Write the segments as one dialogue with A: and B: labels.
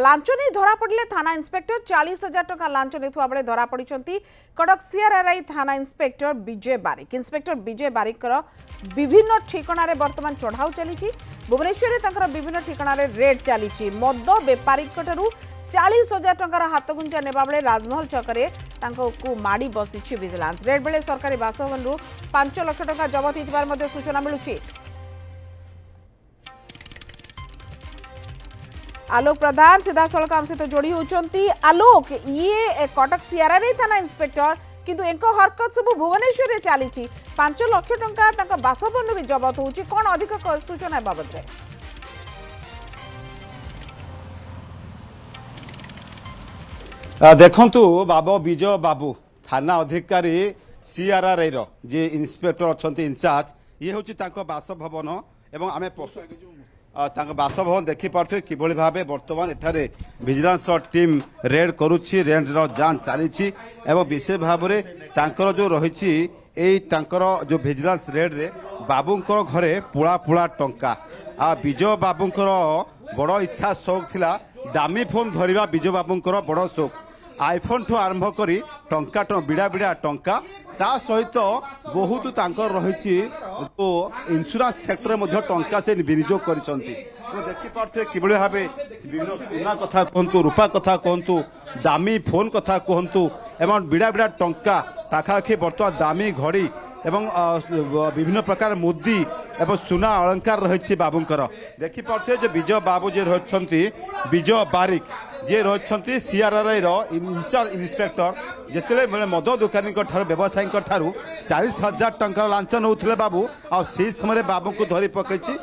A: Launch नहीं धरा पड़े थाना इंस्पेक्टर 40,000 टंका लांच नहीं बेले धरा पड़ी कटक सीआरआरआई थाना इंस्पेक्टर विजय बारिक। इंस्पेक्टर विजय बारिक विभिन्न ठिकाण बर्तमान चढ़ाऊ चली भुवनेश्वर विभिन्न ठिकाण रेड चली मद बेपारी 40,000 टंकार हाथगुंजा नेबा बेले राजमहल छकरे को माड़ी बसी विजिलेंस। रेड बेले सरकारी बासभवन 5 लाख टंका जबत होइथिबार सूचना मिलुछि। आलोक प्रधान सीधा सड़क आम सहित जोड़ी होती। आलोक ये कटक सीआरआरआई थाना इंस्पेक्टर किंतु एक हरकत सब भुवनेश्वर चली 5 लाख टंका बासभवन भी जबत होची कौन अधिक सूचना बाबद रे?
B: देखंतु बाबू विजय बाबू थाना अधिकारी सीआरआरआई रो जे इंस्पेक्टर अछंती इंचार्ज ये होची तांको बासभवन एवं आमे बासभवन देखी पार्थे किभली भाबे वर्तमान एठारे विजिलेंस टीम रेड करूची रेड जांच चली एवं विशेष भाव में तांकर जो रही जो विजिलेंस रेड रे बाबूंकर घरे पुला पुला टंका आ विजय बाबूंकर बड़ इच्छा शौक थिला दामी फोन धरिबा विजय बाबूंकर बड़ शौक आईफोन ठू आरंभ करी टंका बिड़ा बिड़ा टंका ता सहित बहुत तांकर रही तो इंश्योरेंस सेक्टर में टंका से विनियोग करिसंती। तो देखि पार्थे किभली भाबे विभिन्न सोना कथा कहतु रूपा कथा कहतु दामी फोन कथा कहतु एवं बिड़ा बिड़ा टंका पाखापाखि बर्तमान दामी घड़ी एवं विभिन्न प्रकार मुदी एवं सुना अलंकार रही बाबूंकर देखि पार्थे जो विजय बाबू जे रही विजय बारिक जे रही सीआरआरआई इंचार्ज इंस्पेक्टर जिते मैंने मद दुकानी व्यवसायी 40,000 टंका लांच नौले बाबू आ समय बाबू को धरी पकई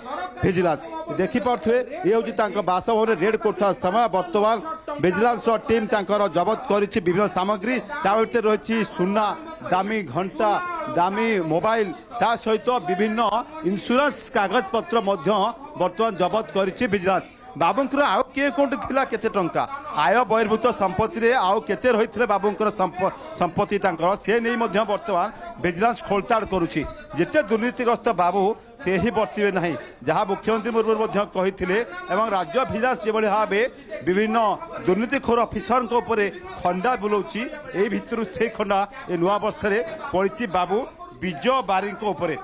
B: विजिलेंस देखी पारे ये हूँ बासभवन रेड कर समय बर्तमान विजिलेंस टीम जबत कर विभिन्न सामग्री रही सुना दामी घंटा दामी मोबाइल ता सहित विभिन्न इंश्योरेंस कागज पत्र बर्तमान जबत कर विजिलेंस। बाबूंकर आउ किए कोटी थिला केते टंका आय बहिर्भूत संपत्ति रे आउ केते रहिथिले बाबूंकर संपत्ति तांकर से नहीं मध्य वर्तमान विजिलेंस खोलताड़ करुछि जेते दुर्नीतिग्रस्त बाबू से ही बर्तिबे नहीं जहां मुख्यमंत्री मुर्मू मध्य कहिथिले एवं राज्य विजिलेंस जेबळे भाबे विभिन्न दुर्नीतिखोर ऑफिसर को ऊपर खंडा बुलौछि एही भितरु से खंडा ए नुआ वर्ष रे पड़िछि बाबू विजय बारिक को ऊपर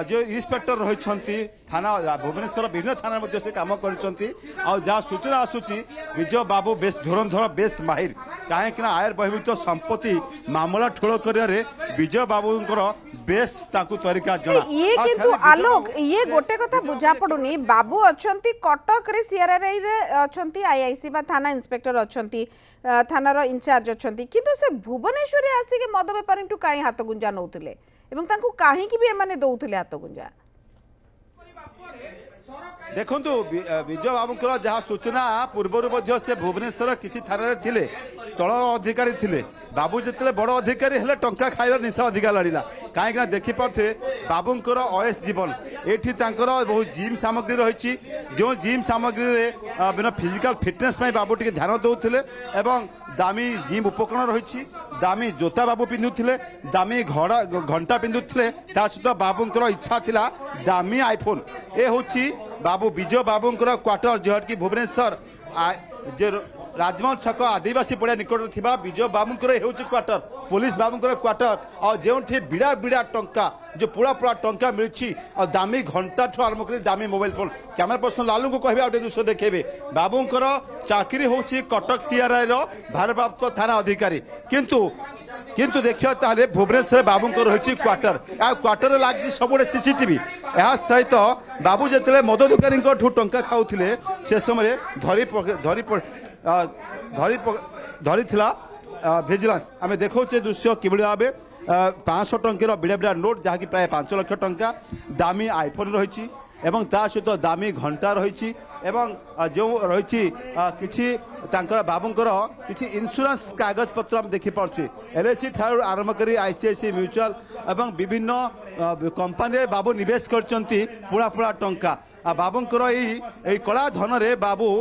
B: जो इंस्पेक्टर रही थाना भुवनेश्वर विभिन्न थाना मध्य से काम कर सूचना आसूची विजय बाबू बेस धुरंधर बेस माहिर कहीं आयर बहिर्भूत संपत्ति मामला ठोल कर विजय बाबू बेस तरीका जना
A: ये किंतु आलोक ये गोटे कथा बुझा पड़ुनी बाबू अच्छंती कटक रे सीआरआरआई रे अच्छंती आईआईसी बा थाना इंस्पेक्टर अच्छंती थाना रो इंचार्ज अच्छंती किंतु से भुवनेश्वर रे आसी के मद बेपारी टू काई हाथ गुंजा नउतिले एवं तांको काहे की भी एमाने दउथिले हाथ गुंजा?
B: देखंतु विजय बाबूंकर जहाँ सूचना पूर्वर से भुवनेश्वर किसी थाना थिले तल अधिकारी थिले बाबू जिते बड़ अधिकारी हेले टंका खाइबार निशा अधिका लड़िला कहीं देखी पारे बाबूंकर अयस जीवन एठी बहुत जिम सामग्री रही जो जिम सामग्री फिजिकल फिटनेस बाबू टी ध्यान दौले एवं दामी जिम उपकरण रही दामी जोता बाबू पिंधुले दामी घंटा पिंधुले सहित बाबूंकर इच्छा थिला दामी आईफोन ए हूँ बाबू विजय बाबूंकर क्वार्टर जहट की भुवनेश्वर राजमहल छक आदिवासी पड़िया निकट थिबा विजय बाबूंकर हेउच क्वार्टर पुलिस बाबूंकर क्वार्टर और जोठी बिड़ा बिड़ा टंका जो पुला पुला टंका मिलछि और दामी घंटा ठू आरंभ कर दामी mobile phone camera person Lalu को कहबे आउटे दृश्य देखेबे बाबूंकर चाकरी होछि कटक सीआरआई रो भारप्राप्त थाना अधिकारी किंतु देखियो ताले भुवनेश्वर बाबूंकर रही क्वार्टर आ क्वार्टर लागी सबुड़े सीसीटीवी यह सहित बाबू जिते मद दुकानी टंका खाऊले से समय धरी विजिलेंस आम देखे दृश्य किभली भाव 500 टंकार बिड़ा बिड़ा नोट जहाँकि प्राय 5 लाख टंका दामी आईफोन रही एवं ता सहित दामी घंटा रही एवं जो रही किसी बाबूंकर किसी इंश्योरेंस कागज पत्र आम देखिपे एलआईसी ठार आरंभ कर आईसीआईसी म्यूचुअल एवं विभिन्न कंपनी बाबू निवेश कर पुला पुला टंका बाबूंकर यही कला धन रे बाबू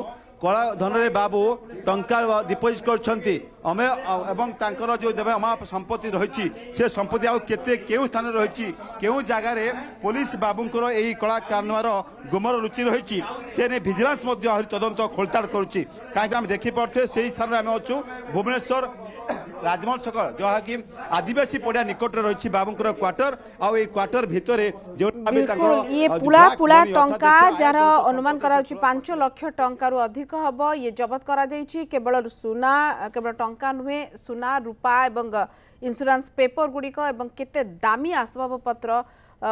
B: कला धन रे बाबू टंका डिपोजिट करछंती अमे एवं तांकर जो देवे अमा संपत्ति रही से संपत्ति आउ केते केउ स्थान रही केउ जगह रे पुलिस बाबूंकर एही कला कारनार गुमर रुचि रही से ने विजिलेंस मध्य आहुरी तदंत खोलताड़ करुच्ची कहीं आम देखी पारे से ही स्थान आम अच्छु भुवनेश्वर राजमहल छक जहाँकि आदिवासी पड़िया निकट रही बाबूंकर क्वार्टर आउ ए क्वार्टर भितर जो
A: बिल्कुल ये पुला पुला टंका जार अनुमान करा 5 लाख टंका रु अधिक हब ये जबत करा जाइछि केवल सुना केवल टंका नुहे सुना रूपा एवं इंश्योरेंस पेपर गुड़िक एवं केते दामी आसबाब पत्र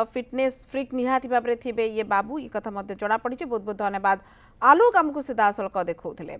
A: फिटनेस फ्रिक निहाती भाव रे थिबे ये बाबू ये कथा मध्य जଣା पड़ी बहुत बहुत धन्यवाद आलोक आमको सीधा सड़क देखौथिले।